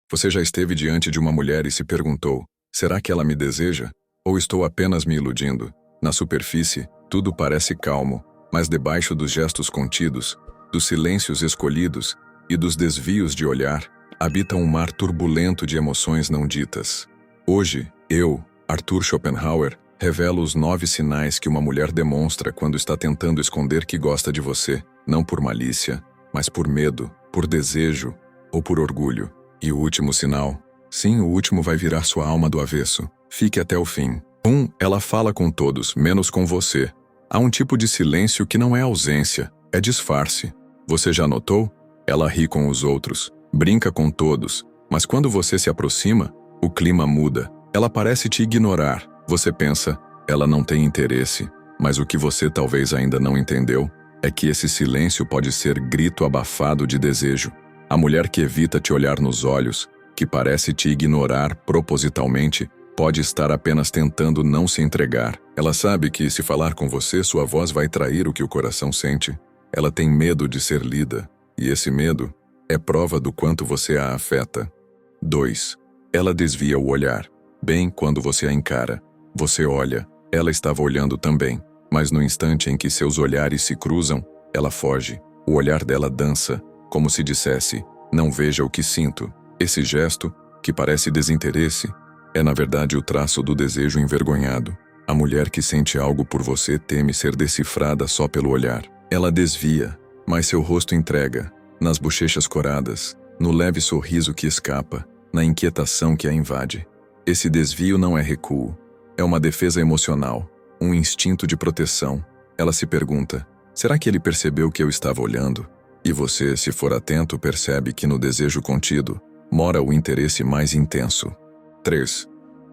Você já esteve diante de uma mulher e se perguntou: será que ela me deseja? Ou estou apenas me iludindo? Na superfície, tudo parece calmo, mas debaixo dos gestos contidos, dos silêncios escolhidos e dos desvios de olhar, habita um mar turbulento de emoções não ditas. Hoje, eu, Arthur Schopenhauer, revelo os 9 sinais que uma mulher demonstra quando está tentando esconder que gosta de você, não por malícia, mas por medo, por desejo ou por orgulho. E o último sinal? Sim, o último vai virar sua alma do avesso. Fique até o fim. 1. Ela fala com todos, menos com você. Há um tipo de silêncio que não é ausência, é disfarce. Você já notou? Ela ri com os outros, brinca com todos, mas quando você se aproxima, o clima muda. Ela parece te ignorar. Você pensa, ela não tem interesse, mas o que você talvez ainda não entendeu é que esse silêncio pode ser grito abafado de desejo. A mulher que evita te olhar nos olhos, que parece te ignorar propositalmente, pode estar apenas tentando não se entregar. Ela sabe que, se falar com você, sua voz vai trair o que o coração sente. Ela tem medo de ser lida, e esse medo é prova do quanto você a afeta. 2. Ela desvia o olhar. Bem, quando você a encara, você olha, ela estava olhando também, mas no instante em que seus olhares se cruzam, ela foge. O olhar dela dança, como se dissesse: não veja o que sinto. Esse gesto, que parece desinteresse, é na verdade o traço do desejo envergonhado. A mulher que sente algo por você teme ser decifrada só pelo olhar. Ela desvia, mas seu rosto entrega, nas bochechas coradas, no leve sorriso que escapa, na inquietação que a invade. Esse desvio não é recuo, é uma defesa emocional, um instinto de proteção. Ela se pergunta: será que ele percebeu que eu estava olhando? E você, se for atento, percebe que no desejo contido mora o interesse mais intenso. 3.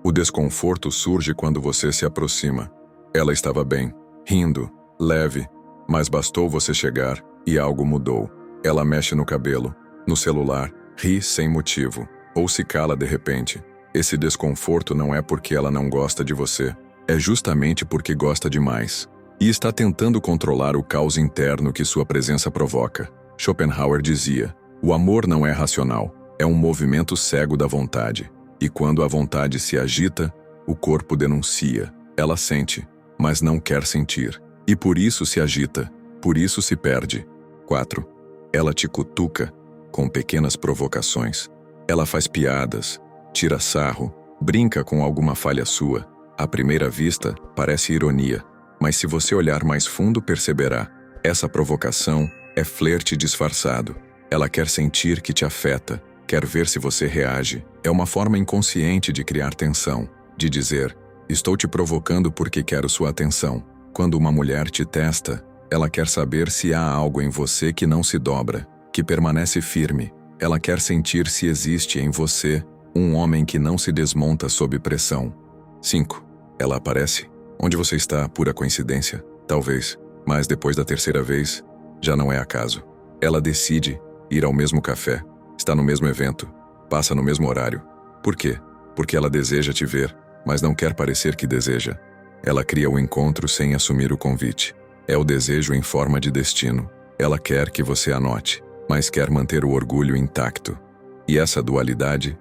O desconforto surge quando você se aproxima. Ela estava bem, rindo, leve, mas bastou você chegar e algo mudou. Ela mexe no cabelo, no celular, ri sem motivo, ou se cala de repente. Esse desconforto não é porque ela não gosta de você, é justamente porque gosta demais. E está tentando controlar o caos interno que sua presença provoca. Schopenhauer dizia: o amor não é racional, é um movimento cego da vontade. E quando a vontade se agita, o corpo denuncia. Ela sente, mas não quer sentir. E por isso se agita, por isso se perde. 4. Ela te cutuca com pequenas provocações. Ela faz piadas, tira sarro, brinca com alguma falha sua. À primeira vista, parece ironia, mas se você olhar mais fundo perceberá. Essa provocação é flerte disfarçado. Ela quer sentir que te afeta, quer ver se você reage. É uma forma inconsciente de criar tensão, de dizer: estou te provocando porque quero sua atenção. Quando uma mulher te testa, ela quer saber se há algo em você que não se dobra, que permanece firme. Ela quer sentir se existe em você um homem que não se desmonta sob pressão. 5. Ela aparece. Onde você está, pura coincidência? Talvez, mas depois da terceira vez, já não é acaso. Ela decide ir ao mesmo café, está no mesmo evento, passa no mesmo horário. Por quê? Porque ela deseja te ver, mas não quer parecer que deseja. Ela cria o encontro sem assumir o convite. É o desejo em forma de destino. Ela quer que você anote, mas quer manter o orgulho intacto. E essa dualidade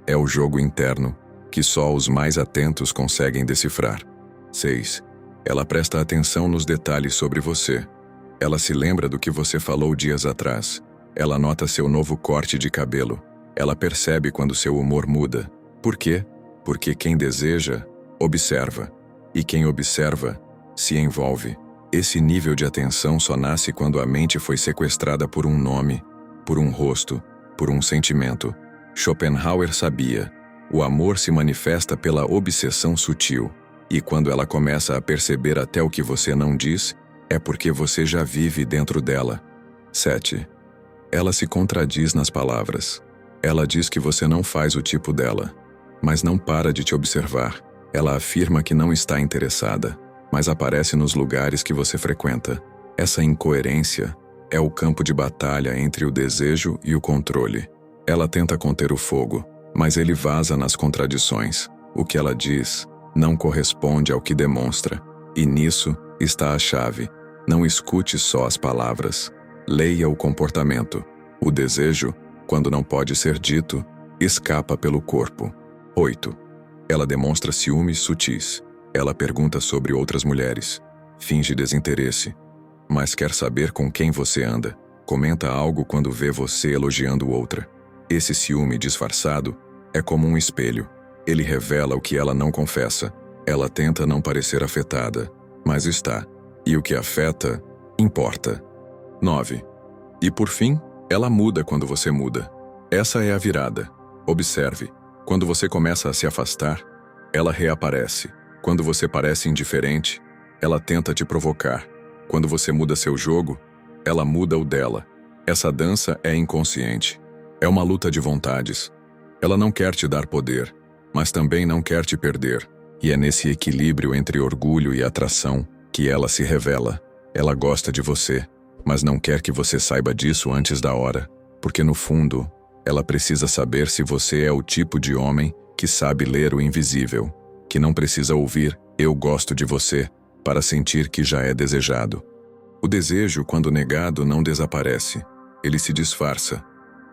é o jogo interno que só os mais atentos conseguem decifrar. 6. Ela presta atenção nos detalhes sobre você. Ela se lembra do que você falou dias atrás. Ela nota seu novo corte de cabelo. Ela percebe quando seu humor muda. Por quê? Porque quem deseja, observa. E quem observa, se envolve. Esse nível de atenção só nasce quando a mente foi sequestrada por um nome, por um rosto, por um sentimento. Schopenhauer sabia: o amor se manifesta pela obsessão sutil. E quando ela começa a perceber até o que você não diz, é porque você já vive dentro dela. 7. Ela se contradiz nas palavras. Ela diz que você não faz o tipo dela, mas não para de te observar. Ela afirma que não está interessada, mas aparece nos lugares que você frequenta. Essa incoerência é o campo de batalha entre o desejo e o controle. Ela tenta conter o fogo, mas ele vaza nas contradições. O que ela diz não corresponde ao que demonstra, e nisso está a chave. Não escute só as palavras. Leia o comportamento. O desejo, quando não pode ser dito, Escapa pelo corpo. 8. Ela demonstra ciúmes sutis. Ela pergunta sobre outras mulheres. Finge desinteresse. Mas quer saber com quem você anda. Comenta algo quando vê você elogiando outra. Esse ciúme disfarçado é como um espelho. Ele revela o que ela não confessa. Ela tenta não parecer afetada, mas está. E o que afeta, importa. 9. E por fim, ela muda quando você muda. Essa é a virada. Observe. Quando você começa a se afastar, ela reaparece. Quando você parece indiferente, ela tenta te provocar. Quando você muda seu jogo, ela muda o dela. Essa dança é inconsciente. É uma luta de vontades. Ela não quer te dar poder, mas também não quer te perder. E é nesse equilíbrio entre orgulho e atração que ela se revela. Ela gosta de você, mas não quer que você saiba disso antes da hora, porque no fundo, ela precisa saber se você é o tipo de homem que sabe ler o invisível, que não precisa ouvir "eu gosto de você" para sentir que já é desejado. O desejo, quando negado, não desaparece. Ele se disfarça.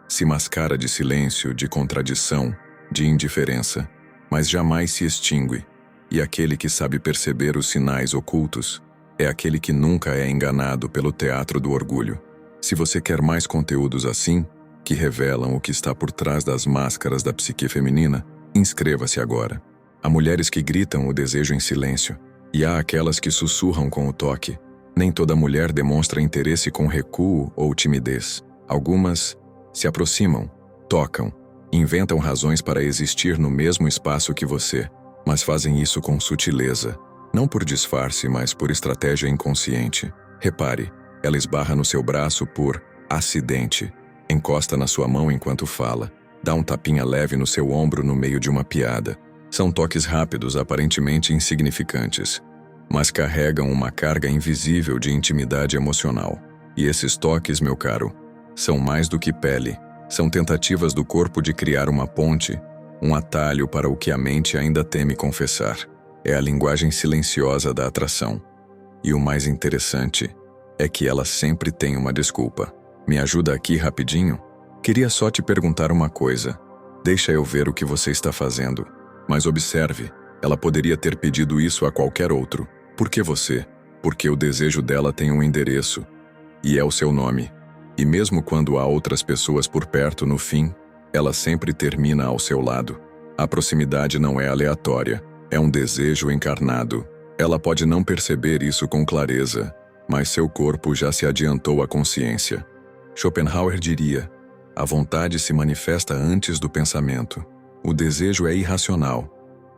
Se mascara de silêncio, de contradição, de indiferença, mas jamais se extingue. E aquele que sabe perceber os sinais ocultos é aquele que nunca é enganado pelo teatro do orgulho. Se você quer mais conteúdos assim, que revelam o que está por trás das máscaras da psique feminina, inscreva-se agora. Há mulheres que gritam o desejo em silêncio, e há aquelas que sussurram com o toque. Nem toda mulher demonstra interesse com recuo ou timidez. Algumas se aproximam, tocam, inventam razões para existir no mesmo espaço que você, mas fazem isso com sutileza, não por disfarce, mas por estratégia inconsciente. Repare, ela esbarra no seu braço por acidente, encosta na sua mão enquanto fala, dá um tapinha leve no seu ombro no meio de uma piada. São toques rápidos, aparentemente insignificantes, mas carregam uma carga invisível de intimidade emocional. E esses toques, meu caro, são mais do que pele. São tentativas do corpo de criar uma ponte, um atalho para o que a mente ainda teme confessar. É a linguagem silenciosa da atração. E o mais interessante é que ela sempre tem uma desculpa. Me ajuda aqui rapidinho? Queria só te perguntar uma coisa. Deixa eu ver o que você está fazendo. Mas observe, ela poderia ter pedido isso a qualquer outro. Por que você? Porque o desejo dela tem um endereço. E é o seu nome. E mesmo quando há outras pessoas por perto, no fim, ela sempre termina ao seu lado. A proximidade não é aleatória, é um desejo encarnado. Ela pode não perceber isso com clareza, mas seu corpo já se adiantou à consciência. Schopenhauer diria: a vontade se manifesta antes do pensamento. O desejo é irracional,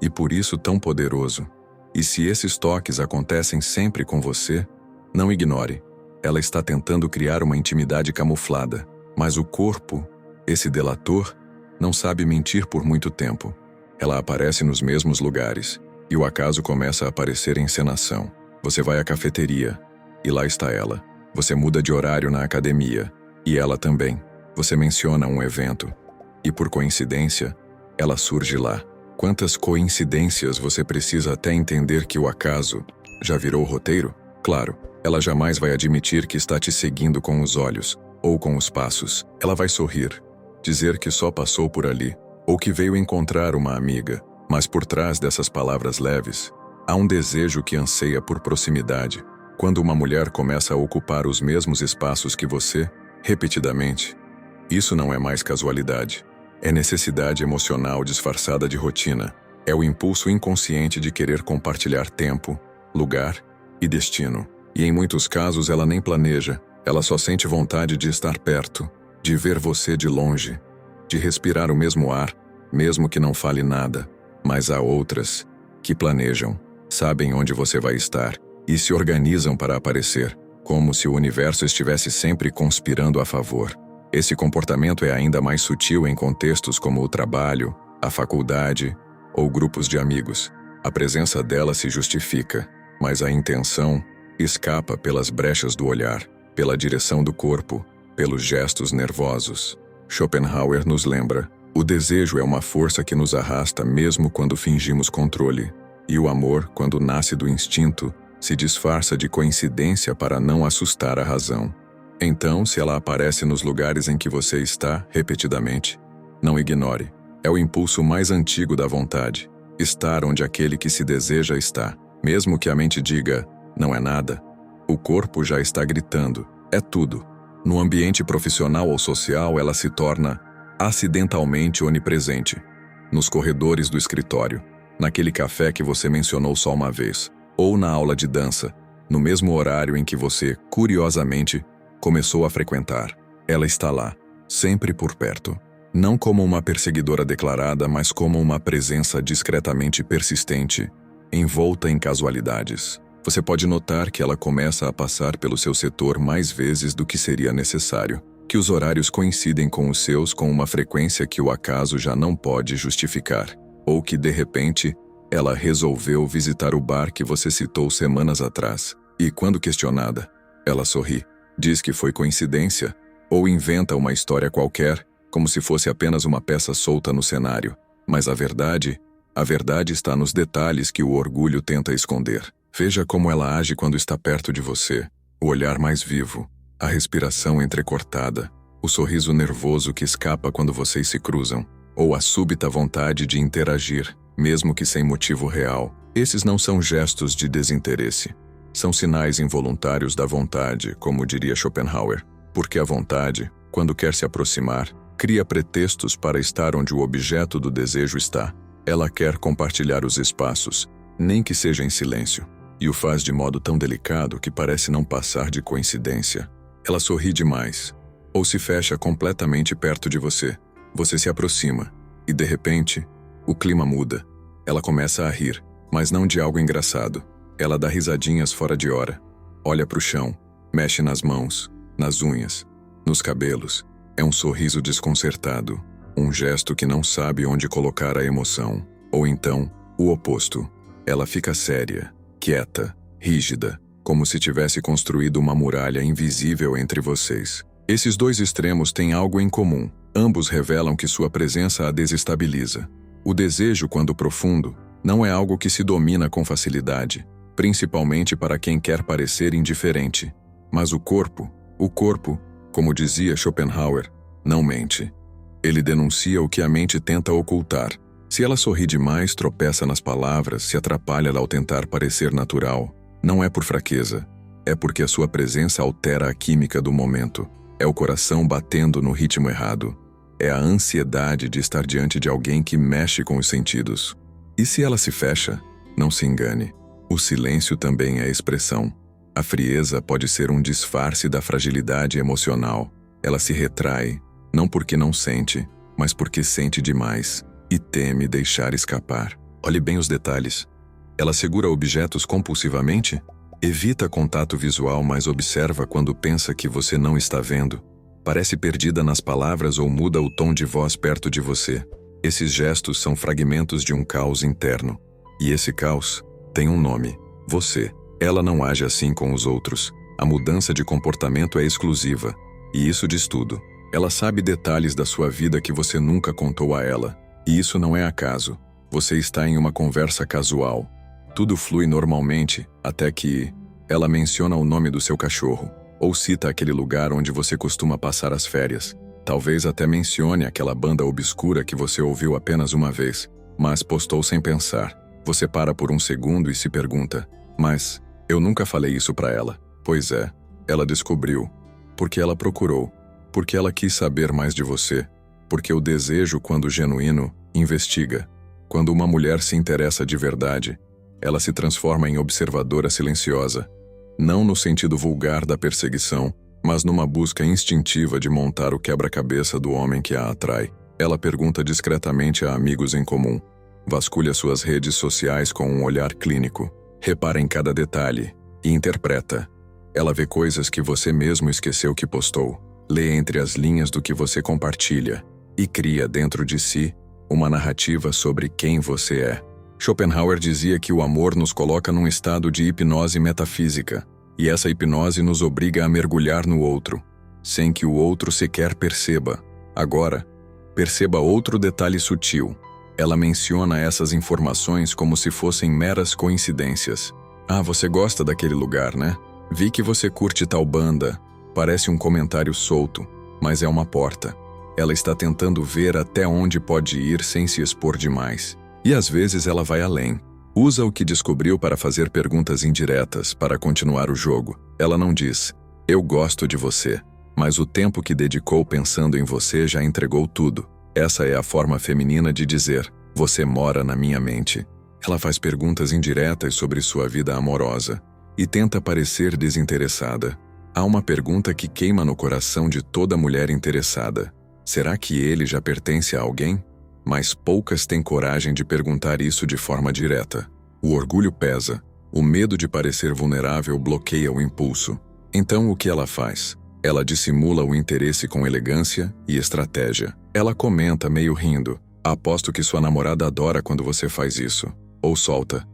e por isso tão poderoso. E se esses toques acontecem sempre com você, não ignore. Ela está tentando criar uma intimidade camuflada, mas o corpo, esse delator, não sabe mentir por muito tempo. Ela aparece nos mesmos lugares, e o acaso começa a aparecer em encenação. Você vai à cafeteria, e lá está ela. Você muda de horário na academia, e ela também. Você menciona um evento, e por coincidência, ela surge lá. Quantas coincidências você precisa até entender que o acaso já virou roteiro? Claro, ela jamais vai admitir que está te seguindo com os olhos, ou com os passos. Ela vai sorrir, dizer que só passou por ali, ou que veio encontrar uma amiga. Mas por trás dessas palavras leves, há um desejo que anseia por proximidade. Quando uma mulher começa a ocupar os mesmos espaços que você, repetidamente, isso não é mais casualidade. É necessidade emocional disfarçada de rotina. É o impulso inconsciente de querer compartilhar tempo, lugar e destino. E em muitos casos ela nem planeja, ela só sente vontade de estar perto, de ver você de longe, de respirar o mesmo ar, mesmo que não fale nada. Mas há outras que planejam, sabem onde você vai estar e se organizam para aparecer, como se o universo estivesse sempre conspirando a favor. Esse comportamento é ainda mais sutil em contextos como o trabalho, a faculdade ou grupos de amigos. A presença dela se justifica, mas a intenção escapa pelas brechas do olhar, pela direção do corpo, pelos gestos nervosos. Schopenhauer nos lembra: o desejo é uma força que nos arrasta mesmo quando fingimos controle, e o amor, quando nasce do instinto, se disfarça de coincidência para não assustar a razão. Então, se ela aparece nos lugares em que você está, repetidamente, não ignore. É o impulso mais antigo da vontade. Estar onde aquele que se deseja está. Mesmo que a mente diga, não é nada, o corpo já está gritando, é tudo. No ambiente profissional ou social, ela se torna acidentalmente onipresente. Nos corredores do escritório, naquele café que você mencionou só uma vez, ou na aula de dança, no mesmo horário em que você, curiosamente, começou a frequentar. Ela está lá, sempre por perto. Não como uma perseguidora declarada, mas como uma presença discretamente persistente, envolta em casualidades. Você pode notar que ela começa a passar pelo seu setor mais vezes do que seria necessário, que os horários coincidem com os seus com uma frequência que o acaso já não pode justificar, ou que, de repente, ela resolveu visitar o bar que você citou semanas atrás, e, quando questionada, ela sorri, diz que foi coincidência, ou inventa uma história qualquer, como se fosse apenas uma peça solta no cenário. Mas a verdade está nos detalhes que o orgulho tenta esconder. Veja como ela age quando está perto de você, o olhar mais vivo, a respiração entrecortada, o sorriso nervoso que escapa quando vocês se cruzam, ou a súbita vontade de interagir, mesmo que sem motivo real. Esses não são gestos de desinteresse. São sinais involuntários da vontade, como diria Schopenhauer, porque a vontade, quando quer se aproximar, cria pretextos para estar onde o objeto do desejo está. Ela quer compartilhar os espaços, nem que seja em silêncio, e o faz de modo tão delicado que parece não passar de coincidência. Ela sorri demais, ou se fecha completamente perto de você. Você se aproxima, e de repente, o clima muda. Ela começa a rir, mas não de algo engraçado. Ela dá risadinhas fora de hora, olha para o chão, mexe nas mãos, nas unhas, nos cabelos. É um sorriso desconcertado, um gesto que não sabe onde colocar a emoção. Ou então, o oposto. Ela fica séria, quieta, rígida, como se tivesse construído uma muralha invisível entre vocês. Esses dois extremos têm algo em comum. Ambos revelam que sua presença a desestabiliza. O desejo, quando profundo, não é algo que se domina com facilidade, principalmente para quem quer parecer indiferente. Mas o corpo, como dizia Schopenhauer, não mente. Ele denuncia o que a mente tenta ocultar. Se ela sorri demais, tropeça nas palavras, se atrapalha ao tentar parecer natural, não é por fraqueza, é porque a sua presença altera a química do momento. É o coração batendo no ritmo errado. É a ansiedade de estar diante de alguém que mexe com os sentidos. E se ela se fecha, não se engane. O silêncio também é expressão. A frieza pode ser um disfarce da fragilidade emocional. Ela se retrai, não porque não sente, mas porque sente demais e teme deixar escapar. Olhe bem os detalhes. Ela segura objetos compulsivamente? Evita contato visual, mas observa quando pensa que você não está vendo. Parece perdida nas palavras ou muda o tom de voz perto de você. Esses gestos são fragmentos de um caos interno. E esse caos tem um nome: você. Ela não age assim com os outros. A mudança de comportamento é exclusiva. E isso diz tudo. Ela sabe detalhes da sua vida que você nunca contou a ela. E isso não é acaso. Você está em uma conversa casual. Tudo flui normalmente, até que ela menciona o nome do seu cachorro, ou cita aquele lugar onde você costuma passar as férias. Talvez até mencione aquela banda obscura que você ouviu apenas uma vez, mas postou sem pensar. Você para por um segundo e se pergunta: mas eu nunca falei isso para ela. Pois é, ela descobriu, porque ela procurou, porque ela quis saber mais de você, porque o desejo, quando genuíno, investiga. Quando uma mulher se interessa de verdade, ela se transforma em observadora silenciosa, não no sentido vulgar da perseguição, mas numa busca instintiva de montar o quebra-cabeça do homem que a atrai. Ela pergunta discretamente a amigos em comum, vasculha suas redes sociais com um olhar clínico, repara em cada detalhe e interpreta. Ela vê coisas que você mesmo esqueceu que postou, lê entre as linhas do que você compartilha e cria dentro de si uma narrativa sobre quem você é. Schopenhauer dizia que o amor nos coloca num estado de hipnose metafísica, e essa hipnose nos obriga a mergulhar no outro, sem que o outro sequer perceba. Agora, perceba outro detalhe sutil. Ela menciona essas informações como se fossem meras coincidências. Ah, você gosta daquele lugar, né? Vi que você curte tal banda. Parece um comentário solto, mas é uma porta. Ela está tentando ver até onde pode ir sem se expor demais. E às vezes ela vai além. Usa o que descobriu para fazer perguntas indiretas para continuar o jogo. Ela não diz, eu gosto de você, mas o tempo que dedicou pensando em você já entregou tudo. Essa é a forma feminina de dizer, você mora na minha mente. Ela faz perguntas indiretas sobre sua vida amorosa e tenta parecer desinteressada. Há uma pergunta que queima no coração de toda mulher interessada. Será que ele já pertence a alguém? Mas poucas têm coragem de perguntar isso de forma direta. O orgulho pesa, o medo de parecer vulnerável bloqueia o impulso. Então o que ela faz? Ela dissimula o interesse com elegância e estratégia. Ela comenta meio rindo, aposto que sua namorada adora quando você faz isso. Ou solta,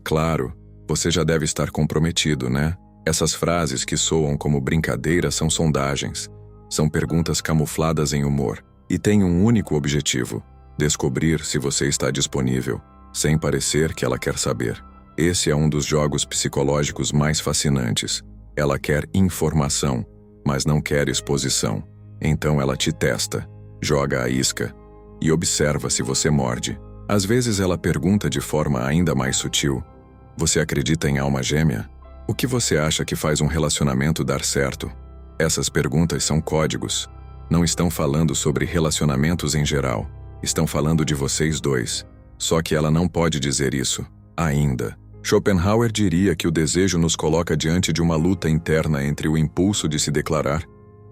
claro, você já deve estar comprometido, né? Essas frases que soam como brincadeira são sondagens. São perguntas camufladas em humor e têm um único objetivo: descobrir se você está disponível, sem parecer que ela quer saber. Esse é um dos jogos psicológicos mais fascinantes. Ela quer informação, mas não quer exposição. Então ela te testa, joga a isca e observa se você morde. Às vezes ela pergunta de forma ainda mais sutil: você acredita em alma gêmea? O que você acha que faz um relacionamento dar certo? Essas perguntas são códigos. Não estão falando sobre relacionamentos em geral. Estão falando de vocês dois. Só que ela não pode dizer isso, ainda. Schopenhauer diria que o desejo nos coloca diante de uma luta interna entre o impulso de se declarar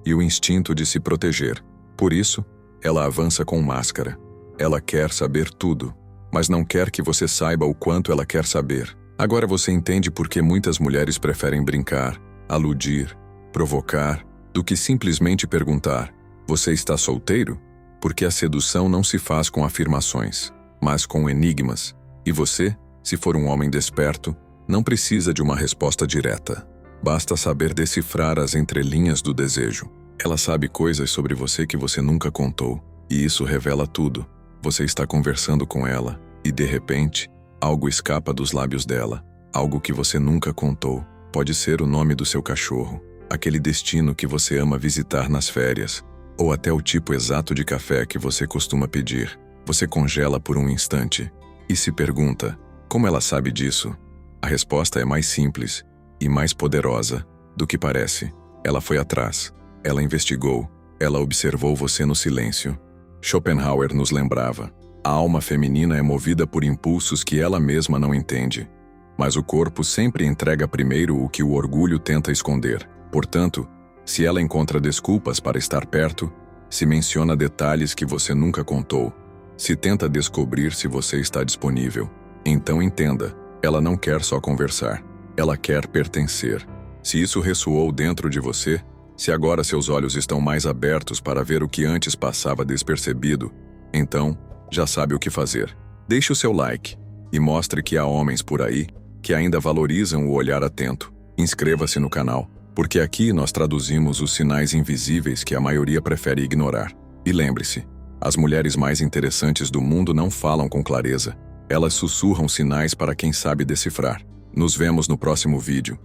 e o instinto de se proteger. Por isso, ela avança com máscara. Ela quer saber tudo, mas não quer que você saiba o quanto ela quer saber. Agora você entende por que muitas mulheres preferem brincar, aludir, provocar, do que simplesmente perguntar, você está solteiro? Porque a sedução não se faz com afirmações, mas com enigmas. E você, se for um homem desperto, não precisa de uma resposta direta. Basta saber decifrar as entrelinhas do desejo. Ela sabe coisas sobre você que você nunca contou, e isso revela tudo. Você está conversando com ela, e de repente, algo escapa dos lábios dela, algo que você nunca contou. Pode ser o nome do seu cachorro, aquele destino que você ama visitar nas férias, ou até o tipo exato de café que você costuma pedir. Você congela por um instante e se pergunta, como ela sabe disso? A resposta é mais simples e mais poderosa do que parece. Ela foi atrás, ela investigou, ela observou você no silêncio. Schopenhauer nos lembrava, a alma feminina é movida por impulsos que ela mesma não entende. Mas o corpo sempre entrega primeiro o que o orgulho tenta esconder. Portanto, se ela encontra desculpas para estar perto, se menciona detalhes que você nunca contou, se tenta descobrir se você está disponível, então entenda, ela não quer só conversar, ela quer pertencer. Se isso ressoou dentro de você, se agora seus olhos estão mais abertos para ver o que antes passava despercebido, então, já sabe o que fazer. Deixe o seu like e mostre que há homens por aí que ainda valorizam o olhar atento. Inscreva-se no canal, porque aqui nós traduzimos os sinais invisíveis que a maioria prefere ignorar. E lembre-se, as mulheres mais interessantes do mundo não falam com clareza. Elas sussurram sinais para quem sabe decifrar. Nos vemos no próximo vídeo.